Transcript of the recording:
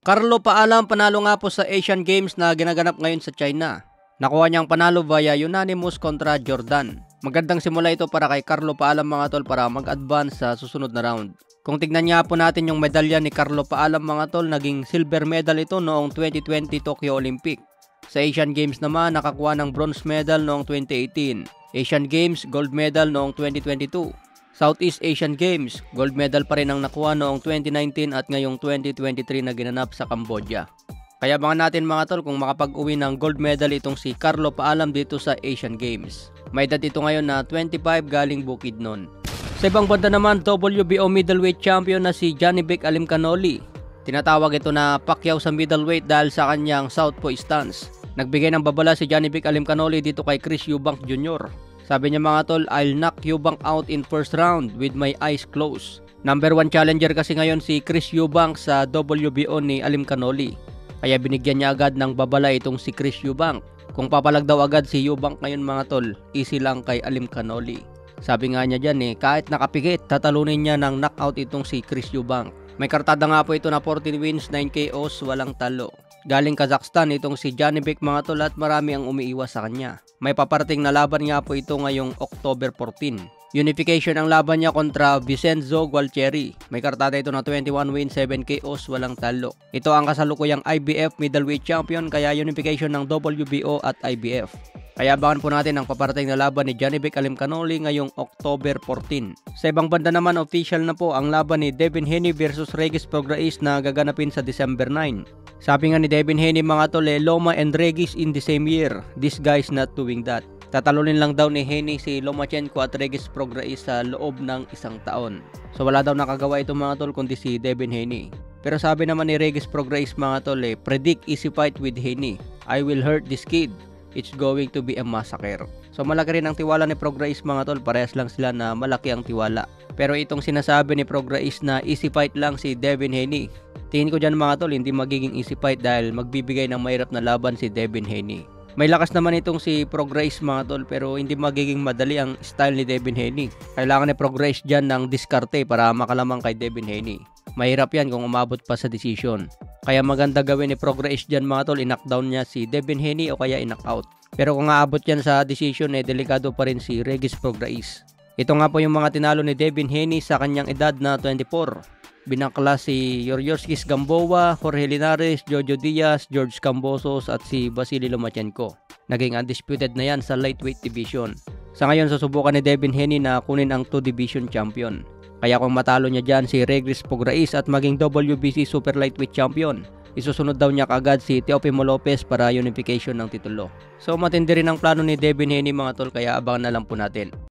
Carlo Paalam panalo nga po sa Asian Games na ginaganap ngayon sa China. Nakuha niyang panalo via unanimous kontra Jordan. Magandang simula ito para kay Carlo Paalam mga tol para mag-advance sa susunod na round. Kung tignan niya po natin yung medalya ni Carlo Paalam mga tol, naging silver medal ito noong 2020 Tokyo Olympic. Sa Asian Games naman, nakakuha ng bronze medal noong 2018. Asian Games, gold medal noong 2022. Southeast Asian Games, gold medal pa rin ang nakuha noong 2019 at ngayong 2023 na ginanap sa Cambodia. Kaya abangan natin mga tol kung makapag-uwi ng gold medal itong si Carlo Paalam dito sa Asian Games. May edad ito ngayon na 25 galing Bukidnon. Sa ibang banda naman, WBO middleweight champion na si Janibek Alimkhanuly. Tinatawag ito na Pacquiao sa middleweight dahil sa kanyang southpaw stance. Nagbigay ng babala si Janibek Alimkhanuly dito kay Chris Eubank Jr. Sabi niya mga tol, I'll knock Eubank out in first round with my eyes closed. Number 1 challenger kasi ngayon si Chris Eubank sa WBO ni Alimkhanuly. Kaya binigyan niya agad ng babala itong si Chris Eubank. Kung papalag daw agad si Eubank ngayon mga tol, easy lang kay Alimkhanuly. Sabi nga niya dyan kahit nakapikit, tatalunin niya ng knockout itong si Chris Eubank. May kartada nga po ito na 14 wins, 9 KOs, walang talo. Galing Kazakhstan itong si Janibek mga tol at marami ang umiiwas sa kanya. May paparating na laban nga po ito ngayong October 14. Unification ang laban niya kontra Vincenzo Gualtieri. May kartada ito na 21 wins, 7 KOs, walang talo. Ito ang kasalukuyang IBF middleweight champion kaya unification ng WBO at IBF. Kaya abangan po natin ang paparating na laban ni Janibek Alimkhanuly ngayong October 14. Sa ibang banda naman, official na po ang laban ni Devin Haney versus Regis Prograis na gaganapin sa December 9. Sabi nga ni Devin Haney mga tol, Loma and Regis in the same year. This guy's not doing that. Tatalunin lang daw ni Haney si Lomachenko at Regis Prograis sa loob ng isang taon. So wala daw nakagawa itong mga tol kundi si Devin Haney. Pero sabi naman ni Regis Prograis mga tol, predict easy fight with Haney. I will hurt this kid. It's going to be a massacre. So malaki rin ang tiwala ni Prograis mga tol, parehas lang sila na malaki ang tiwala. Pero itong sinasabi ni Prograis na easy fight lang si Devin Haney, tingin ko dyan mga tol, hindi magiging easy fight dahil magbibigay ng mahirap na laban si Devin Haney. May lakas naman itong si Prograis mga tol, pero hindi magiging madali ang style ni Devin Haney. Kailangan ni Prograis dyan ng diskarte para makalamang kay Devin Haney. Mahirap yan kung umabot pa sa decision. Kaya maganda gawin ni Prograis dyan mga tol, i-knockdown niya si Devin Haney o kaya i-knockout. Pero kung aabot yan sa decision, delikado pa rin si Regis Prograis. Ito nga po yung mga tinalo ni Devin Haney sa kanyang edad na 24. Binangkla si Yoryorskis Gamboa, Jorge Linares, Jojo Diaz, George Kambosos at si Vasily Lomachenko. Naging undisputed na yan sa lightweight division. Sa ngayon susubukan ni Devin Haney na kunin ang 2 division champion. Kaya kung matalo niya dyan si Regis Prograis at maging WBC super lightweight champion, isusunod daw niya kaagad si Teofimo Lopez para unification ng titulo. So matindi rin ang plano ni Devin Haney mga tol, kaya abangan na lang po natin.